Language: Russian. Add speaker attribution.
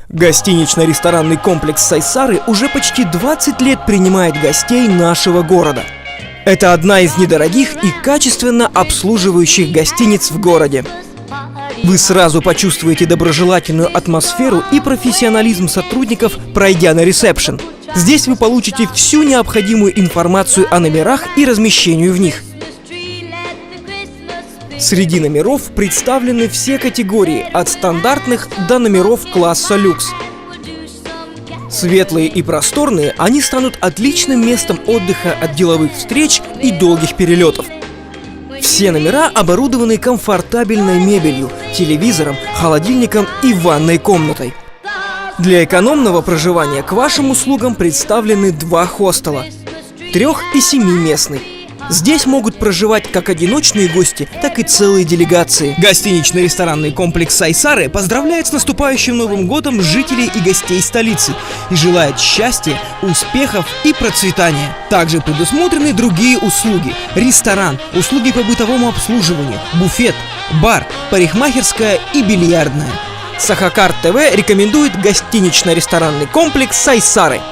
Speaker 1: Гостинично-ресторанный комплекс Сайсары уже почти 20 лет принимает гостей нашего города. Это одна из недорогих и качественно обслуживающих гостиниц в городе. Вы сразу почувствуете доброжелательную атмосферу и профессионализм сотрудников, пройдя на ресепшн. Здесь вы получите всю необходимую информацию о номерах и размещению в них. Среди номеров представлены все категории, от стандартных до номеров класса люкс. Светлые и просторные, они станут отличным местом отдыха от деловых встреч и долгих перелетов. Все номера оборудованы комфортабельной мебелью, телевизором, холодильником и ванной комнатой. Для экономного проживания к вашим услугам представлены 2 хостела – 3- и 7-местный. Здесь могут проживать как одиночные гости, так и целые делегации. Гостинично-ресторанный комплекс Сайсары поздравляет с наступающим Новым годом жителей и гостей столицы и желает счастья, успехов и процветания. Также предусмотрены другие услуги: ресторан, услуги по бытовому обслуживанию, буфет, бар, парикмахерская и бильярдная. Сахакарт ТВ рекомендует гостинично-ресторанный комплекс Сайсары.